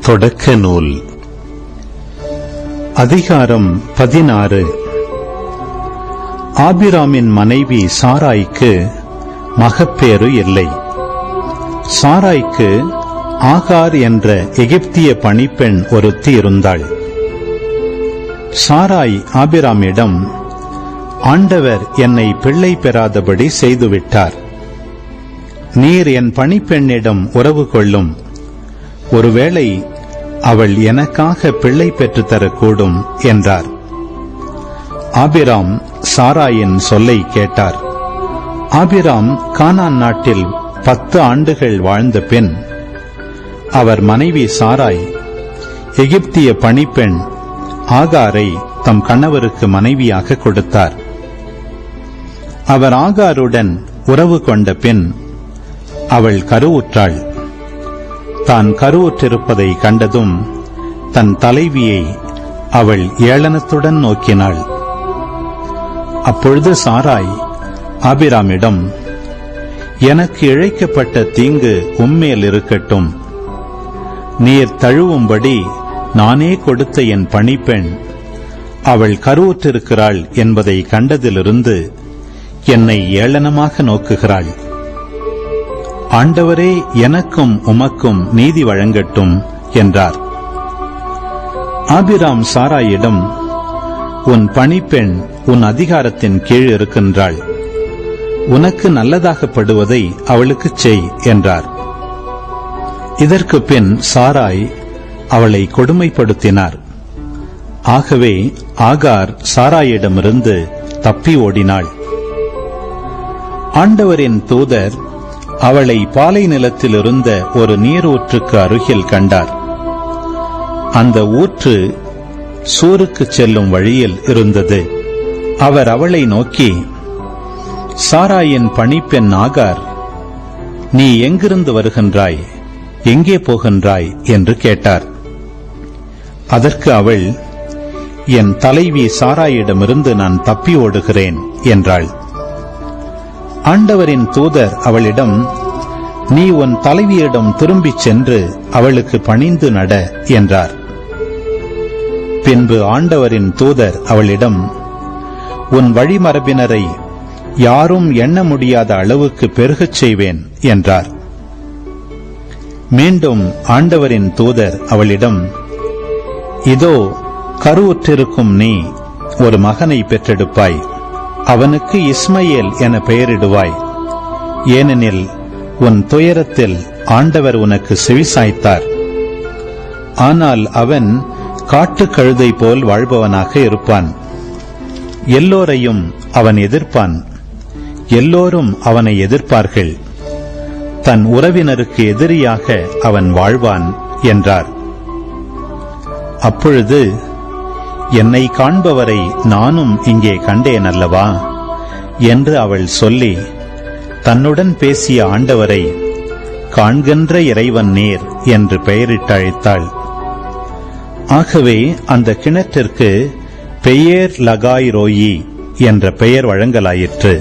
தொடக்க நூல் அதிகாரம் 16. ஆபிராமின் மனைவி சாராய்க்கு மகப்பேறு இல்லை. சாராய்க்கு ஆகார் என்ற எகிப்திய பணிப்பெண் ஒருத்தி இருந்தாள். சாராய் ஆபிராமிடம், ஆண்டவர் என்னை பிள்ளை பெறாதபடி செய்துவிட்டார். நீர் என் பணிப்பெண்ணிடம் உறவு கொள்ளும். ஒருவேளை அவள் எனக்காக பிள்ளை பெற்றுத்தரக்கூடும் என்றார். ஆபிராம் சாராயின் சொல்லை கேட்டார். ஆபிராம் கானான் நாட்டில் 10 ஆண்டுகள் வாழ்ந்த பின் அவர் மனைவி சாராய் எகிப்திய பணிப்பெண் ஆகாரை தம் கணவருக்கு மனைவியாக கொடுத்தார். அவர் ஆகாருடன் உறவு கொண்ட பின் அவள் கருவுற்றாள். தான் கருவுற்றிருப்பதை கண்டதும் தன் தலைவியை அவள் ஏளனத்துடன் நோக்கினாள். அப்பொழுது சாராய் ஆபிராமிடம், எனக்கு இழைக்கப்பட்ட தீங்கு உம்மேல் இருக்கட்டும். நீர் தழுவும்படி நானே கொடுத்த என் பணிப்பெண் அவள் கருவுற்றிருக்கிறாள் என்பதை கண்டதிலிருந்து என்னை ஏளனமாக நோக்குகிறாள். ஆண்டவரே எனக்கும் உமக்கும் நீதி வழங்கட்டும் என்றார். ஆபிராம் சாராயிடம், உன் பணிப்பெண் உன் அதிகாரத்தின் கீழ் இருக்கின்றாள். உனக்கு நல்லதாகப்படுவதை அவளுக்குச் செய் என்றார். இதற்கு பின் சாராய் அவளை கொடுமைப்படுத்தினார். ஆகவே ஆகார் சாராயிடமிருந்து தப்பி ஓடினாள். ஆண்டவரின் தூதர் அவளை பாலை நிலத்தில் இருந்த ஒரு நீரூற்றுக்கு அருகில் கண்டார். அந்த ஊற்று சூருக்கு செல்லும் வழியில் இருந்தது. அவர் அவளை நோக்கி, சாராயின் பணிப்பெண் ஆகார், நீ எங்கிருந்து வருகின்றாய், எங்கே போகின்றாய் என்று கேட்டார். அதற்கு அவள், என் தலைவி சாராயிடமிருந்து நான் தப்பி ஓடுகிறேன் என்றாள். ஆண்டவரின் தூதர் அவளிடம், நீ உன் தலைவியிடம் திரும்பிச் சென்று அவளுக்கு பணிந்து நட என்றார். பின்பு ஆண்டவரின் தூதர் அவளிடம், உன் வழிமரபினரை யாரும் எண்ண முடியாத அளவுக்கு பெருகச் செய்வேன் என்றார். மீண்டும் ஆண்டவரின் தூதர் அவளிடம், இதோ கருவுற்றிருக்கும் நீ ஒரு மகனை பெற்றெடுப்பாய். அவனுக்கு இஸ்மயேல் என பெயரிடுவாய். ஏனெனில் உன் துயரத்தில் ஆண்டவர் உனக்கு செவிசாய்த்தார். ஆனால் அவன் காட்டுக் கழுதை போல் வாழ்பவனாக இருப்பான். எல்லோரையும் அவன் எதிர்ப்பான். எல்லோரும் அவனை எதிர்ப்பார்கள். தன் உறவினருக்கு எதிரியாக அவன் வாழ்வான் என்றார். அப்பொழுது, என்னை காண்பவரை நானும் இங்கே கண்டேன் அல்லவா என்று அவள் சொல்லி, தன்னுடன் பேசிய ஆண்டவரை காண்கின்ற இறைவன் நீர் என்று பெயரிட்டு அழைத்தாள். ஆகவே அந்த கிணற்றிற்கு பெயர் லகாய் ரோயி என்ற பெயர் வழங்கலாயிற்று.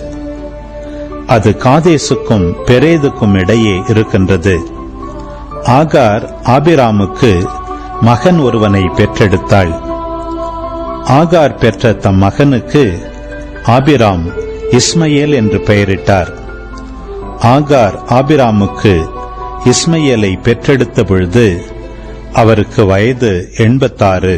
அது காதேசுக்கும் பெரேதுக்கும் இடையே இருக்கின்றது. ஆகார் ஆபிராமுக்கு மகன் ஒருவனை பெற்றெடுத்தாள். ஆகார் பெற்ற தம் மகனுக்கு ஆபிராம் இஸ்மயேல் என்று பெயரிட்டார். ஆகார் ஆபிராமுக்கு இஸ்மயேலை பெற்றெடுத்த பொழுது அவருக்கு வயது 86.